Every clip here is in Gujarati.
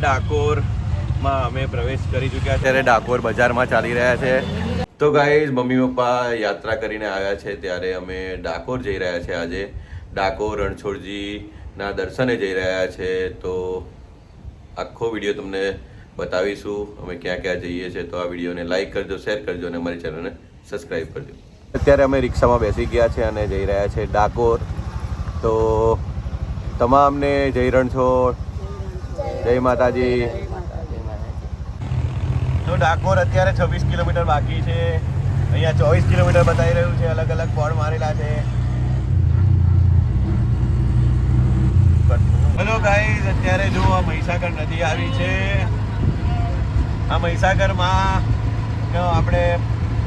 ડાકોરમાં અમે પ્રવેશ કરી ચૂક્યા છે. ત્યારે ડાકોર બજારમાં ચાલી રહ્યા છે. તો ગાઈઝ મમ્મી પપ્પા યાત્રા કરીને આવ્યા છે ત્યારે અમે ડાકોર જઈ રહ્યા છે. આજે ડાકોર રણછોડજીના દર્શને જઈ રહ્યા છે. તો આખો વિડીયો તમને બતાવીશું અમે ક્યાં ક્યાં જઈએ છીએ. તો આ વિડીયોને લાઈક કરજો, શેર કરજો અને અમારી ચેનલને સબસ્ક્રાઈબ કરજો. અત્યારે અમે રિક્ષામાં બેસી ગયા છે અને જઈ રહ્યા છે ડાકોર. તો તમામને જય રણછોડ, જય માતાજી. તો ડાકોર અત્યારે 26 કિલોમીટર બાકી છે. અહીંયા 24 કિલોમીટર બતાવી રહ્યું છે. અલગ અલગ બોર્ડ મારેલા છે. હેલો ગાઈઝ, અત્યારે જો આ મહીસાગર નદી આવી છે. આ મહીસાગરમાં આપણે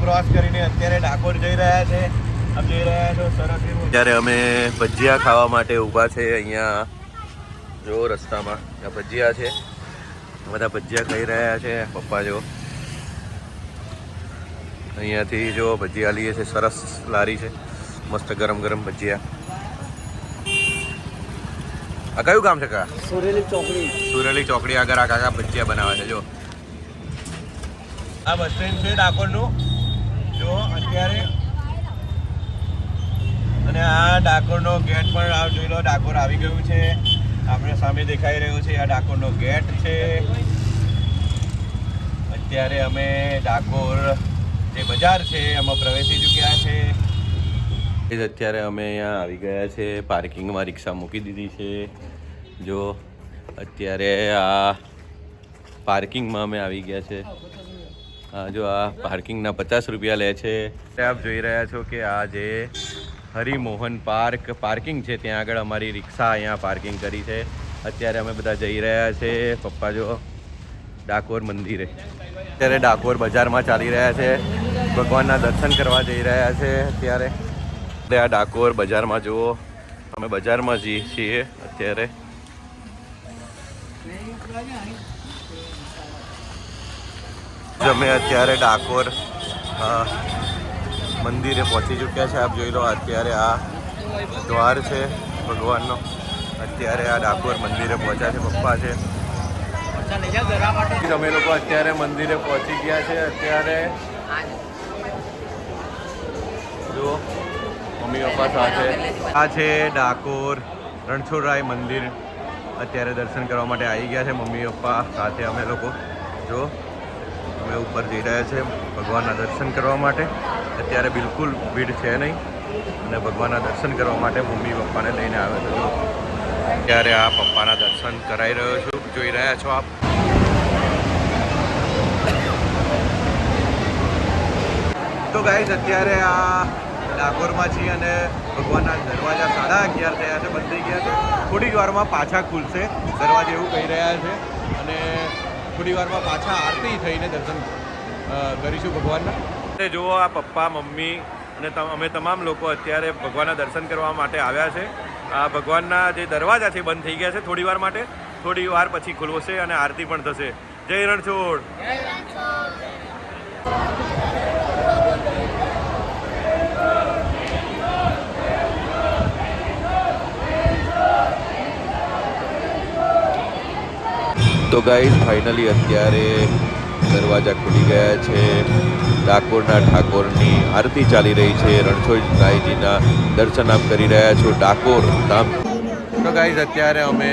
ક્રોસ કરીને અત્યારે ડાકોર જઈ રહ્યા છે. આપ જઈ રહ્યા છો સરસ. અત્યારે અમે ભજીયા ખાવા માટે ઊભા છે. અહીંયા જો રસ્તામાં ભજીયા છે, બધા ભજીયા ખાઈ રહ્યા છે. પપ્પા જો અહીંયાથી જો ભજીયા લઈએ છે. સરસ લારી છે, મસ્ત ગરમ ગરમ ભજીયા. આ કયું કામ છે કા? સુરેલી ચોકડી. સુરેલી ચોકડી આગળ આ કાકા ભજીયા બનાવે છે. જો આ બસ સ્ટેન્ડ છે ડાકોરનું જો અત્યારે. અને આ ડાકોરનો ગેટ પણ જોઈ લો. ડાકોર આવી ગયું છે. આપણે સામે દેખાઈ રહ્યું છે આ ડાકોરનો ગેટ છે. અત્યારે અમે ડાકોર જે બજાર છે એમાં પ્રવેશી ચૂક્યા છે. અત્યારે અમે અહીંયા આવી ગયા છે. પાર્કિંગમાં રિક્ષા મૂકી દીધી છે. જો અત્યારે આ પાર્કિંગમાં અમે આવી ગયા છે. જો આ પાર્કિંગના 50 રૂપિયા લે છે. આપ જોઈ રહ્યા છો કે આ જે હરિમોહન પાર્કિંગ છે ત્યાં આગળ અમારી રિક્ષા અહીંયા પાર્કિંગ કરી છે. અત્યારે અમે બધા જઈ રહ્યા છે. પપ્પા જો ડાકોર મંદિરે. અત્યારે ડાકોર બજારમાં ચાલી રહ્યા છે. ભગવાનના દર્શન કરવા જઈ રહ્યા છે. અત્યારે આ ડાકોર બજારમાં જુઓ, અમે બજારમાં જઈએ છીએ અત્યારે. અમે અત્યારે ડાકોર મંદિરે પહોંચી ચૂક્યા છે. આપ જોઈ લો અત્યારે આ દ્વાર છે ભગવાનનો. અત્યારે આ ડાકોર મંદિરે પહોંચ્યા છે. પપ્પા છે. અમે લોકો અત્યારે મંદિરે પહોંચી ગયા છે. અત્યારે જો મમ્મી પપ્પા સાથે આ છે ડાકોર રણછોડરાય મંદિર. અત્યારે દર્શન કરવા માટે આવી ગયા છે મમ્મી પપ્પા સાથે. અમે લોકો જો અમે ઉપર જઈ રહ્યા છે ભગવાનના દર્શન કરવા માટે. અત્યારે બિલકુલ ભીડ છે નહીં અને ભગવાનના દર્શન કરવા માટે મમ્મી પપ્પાને લઈને આવ્યો હતો. અત્યારે આ પપ્પાના દર્શન કરાવી રહ્યો છું, જોઈ રહ્યા છો આપ. તો ગાઈઝ અત્યારે આ ડાકોરમાં છીએ અને ભગવાનના દરવાજા 11:30 થયા છે, બંધ થઈ ગયા છે. થોડી વારમાં પાછા ખુલશે દરવાજા એવું કહી રહ્યા છે. અને થોડી વારમાં પાછા આરતી થઈને દર્શન કરીશું ભગવાનના. જુઓ આ પપ્પા, મમ્મી અને અમે તમામ લોકો અત્યારે ભગવાનના દર્શન કરવા માટે આવ્યા છે. આ ભગવાનના જે દરવાજા છે બંધ થઈ ગયા છે થોડી વાર માટે. થોડી વાર પછી ખુલશે અને આરતી પણ થશે. જય રણછોડ. તો ગાઈઝ ફાઇનલી અત્યારે દરવાજા ખુલી ગયા છે. ડાકોરના ઠાકોરની આરતી ચાલી રહી છે. રણછોડરાયજીના દર્શન આપ કરી રહ્યા છો ડાકોર ધામ. તો ગાઈઝ અત્યારે અમે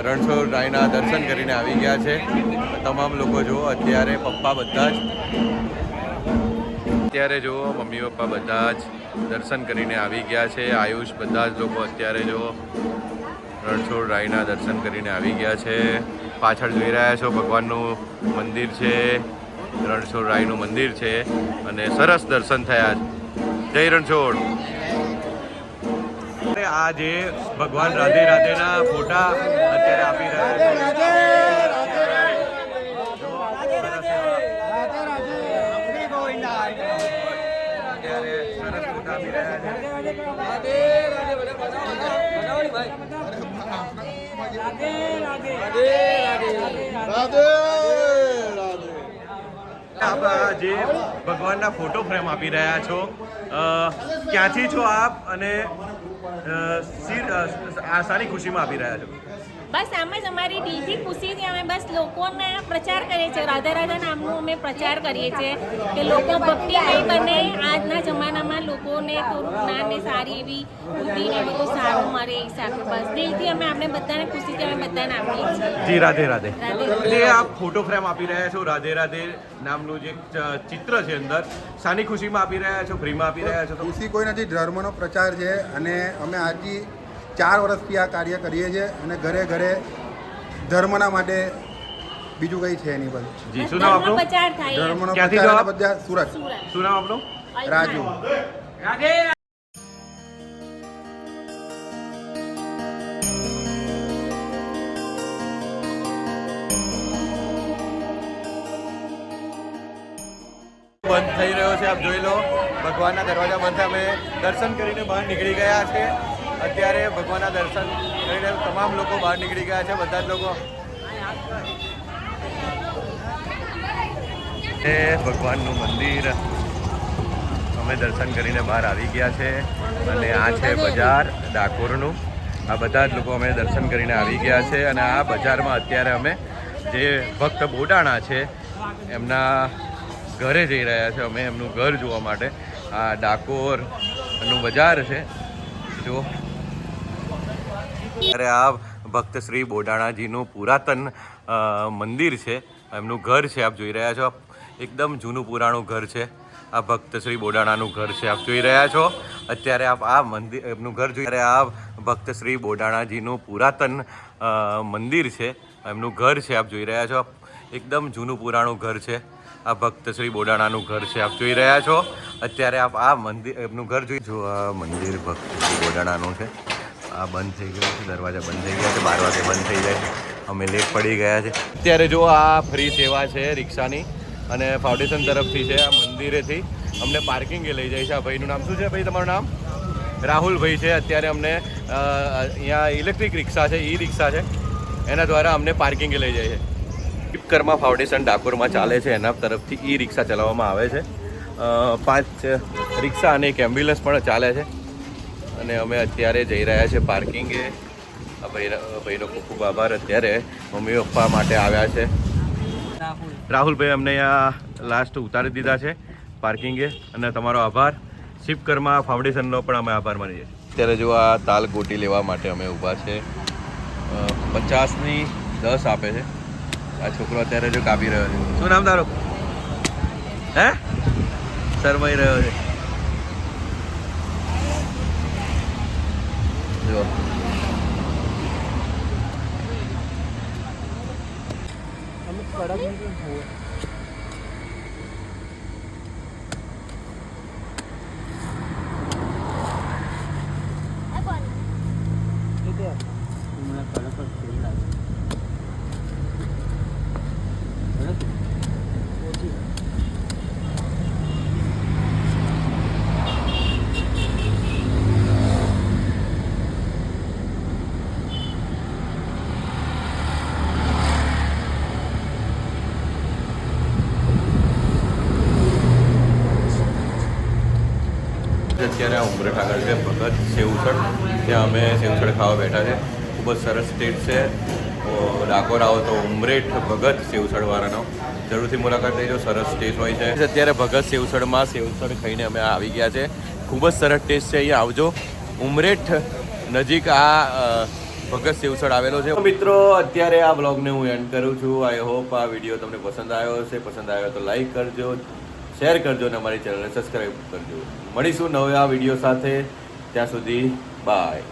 રણછોડરાયના દર્શન કરીને આવી ગયા છે. તમામ લોકો જુઓ અત્યારે પપ્પા બધા જ અત્યારે જુઓ મમ્મી પપ્પા બધા જ દર્શન કરીને આવી ગયા છે. આયુષ બધા જ લોકો અત્યારે જુઓ રણછોડરાયના દર્શન કરીને આવી ગયા છે. પાછળ જોઈ રહ્યા છો ભગવાનનું મંદિર છે, રણછોડરાયનું મંદિર છે અને સરસ દર્શન થયા. જય રણછોડ. આ જે ભગવાન રાધે રાધેના ફોટા અત્યારે આપી રહ્યા છે. અત્યારે સરસ ફોટા આપી રહ્યા છે. જે ભગવાનના ફોટો ફ્રેમ આપી રહ્યા છો, ક્યાંથી છો આપ અને શાની ખુશીમાં આપી રહ્યા છો? બસ આમ જ અમારી દિલથી ખુશીથી અમે બસ લોકોને પ્રચાર કરીએ છીએ. રાધા રાધા નામનો અમે પ્રચાર કરીએ છીએ કે લોકો ભક્તિમય બને. આજના જમાનામાં લોકોને થોડું જ્ઞાન ને સારી એવી બુદ્ધિ ને બધું સારું મળે એ હિસાબે બસ દિલથી અમે આપણે બધાને ખુશીથી અમે બધાને આપીએ છીએ. જી રાધે રાધે. રાધે જે આપ ફોટો ફ્રેમ આપી રહ્યા છો રાધે રાધે નામનું જે ચિત્ર છે અંદર, શાની ખુશીમાં આપી રહ્યા છો, ફ્રીમાં આપી રહ્યા છો? તો ખુશી કોઈ નથી, ધર્મનો પ્રચાર છે અને અમે આજથી 4 વર્ષથી આ કાર્ય કરીએ છીએ અને ઘરે ઘરે ધર્મના માટે બીજું કંઈ છે નહીં બધું. જી શું નામ આપનું? પ્રચાર થાય ધર્મનો ક્યાંથી પ્રચાર છો અને બધા સુરત. શું નામ આપનું? રાજુ. બંધ થઈ રહ્યો છે, આપ જોઈ લો. ભગવાનના દરવાજા બંધ છે. અમે દર્શન કરીને બહાર નીકળી ગયા છે. અત્યારે ભગવાનના દર્શન કરીને તમામ લોકો બહાર નીકળી ગયા છે. બધા જ લોકો એ ભગવાનનું મંદિર અમે દર્શન કરીને બહાર આવી ગયા છે અને આ છે બજાર ડાકોરનું. આ બધા જ લોકો અમે દર્શન કરીને આવી ગયા છે અને આ બજારમાં અત્યારે અમે જે ભક્ત બોડાણા છે એમના ઘરે જઈ રહ્યા છે. અમે એમનું ઘર જોવા માટે. આ ડાકોરનું બજાર છે જો. અરે આ ભક્ત શ્રી બોડાણાજીનું પુરાતન મંદિર છે, એમનું ઘર છે. આપ જોઈ રહ્યા છો, એકદમ જૂનું પુરાણું ઘર છે. આ ભક્ત શ્રી બોડાણાનું ઘર છે, આપ જોઈ રહ્યા છો. અત્યારે આપ આ મંદિર એમનું ઘર જોઈ રહ્યા. આ ભક્ત શ્રી બોડાણાજીનું પુરાતન મંદિર છે, એમનું ઘર છે. આપ જોઈ રહ્યા છો, એકદમ જૂનું પુરાણું ઘર છે. આ ભક્ત શ્રી બોડાણાનું ઘર છે, આપ જોઈ રહ્યા છો. અત્યારે આપ આ મંદિર એમનું ઘર જોઈ જો. આ મંદિર ભક્ત શ્રી બોડાણાનું છે. આ બંધ થઈ ગયું છે, દરવાજા બંધ થઈ ગયા છે, 12 વાગે બંધ થઈ જાય. અમે લેટ પડી ગયા છે. અત્યારે જો આ ફ્રી સેવા છે રિક્ષાની અને ફાઉન્ડેશન તરફથી છે. આ મંદિરેથી અમને પાર્કિંગે લઈ જાય છે. આ ભાઈનું નામ શું છે? ભાઈ તમારું નામ? રાહુલભાઈ છે. અત્યારે અમને અહીંયા ઇલેક્ટ્રિક રિક્ષા છે, ઈ રિક્ષા છે, એના દ્વારા અમને પાર્કિંગે લઈ જાય છે. વિશ્વકર્મા ફાઉન્ડેશન ડાકોરમાં ચાલે છે, એના તરફથી ઈ રિક્ષા ચલાવવામાં આવે છે. 5 રિક્ષા અને એક એમ્બ્યુલન્સ પણ ચાલે છે અને અમે અત્યારે જઈ રહ્યા છે પાર્કિંગે. આ ભાઈનો ખૂબ ખૂબ આભાર. અત્યારે મમ્મી પપ્પા માટે આવ્યા છે. રાહુલભાઈ અમને અહીંયા લાસ્ટ ઉતારી દીધા છે પાર્કિંગે અને તમારો આભાર. વિશ્વકર્મા ફાઉન્ડેશનનો પણ અમે આભાર માનીએ છીએ. અત્યારે જો આ તાલ ગોટી લેવા માટે અમે ઊભા છે. 50ની 10 આપે છે. આ છોકરો અત્યારે જો કાપી રહ્યો છે. શું નામ તારું? હે? શરમાઈ રહ્યો છે જો. અત્યારે આ ઉમરેઠ આગળ છે ભગત સેવસળ, ત્યાં અમે સેવસળ ખાવા બેઠા છે. ખૂબ જ સરસ ટેસ્ટ છે. ડાકોર આવો તો ઉમરેઠ ભગત સેવસળવાળાનો જરૂરથી મુલાકાત લેજો. સરસ ટેસ્ટ હોય છે. અત્યારે ભગત સેવસળમાં સેવસળ ખાઈને અમે આવી ગયા છે. ખૂબ જ સરસ ટેસ્ટ છે. અહીંયા આવજો. ઉમરેઠ નજીક આ ભગત સેવસળ આવેલો છે. મિત્રો અત્યારે આ બ્લોગને હું એન્ડ કરું છું. આઈ હોપ આ વિડીયો તમને પસંદ આવ્યો હશે. પસંદ આવ્યો તો લાઈક કરજો, શેર કરજો અને અમારી ચેનલને સબસ્ક્રાઈબ કરજો. મળીશું નવા વિડીયો સાથે. ત્યાં સુધી બાય.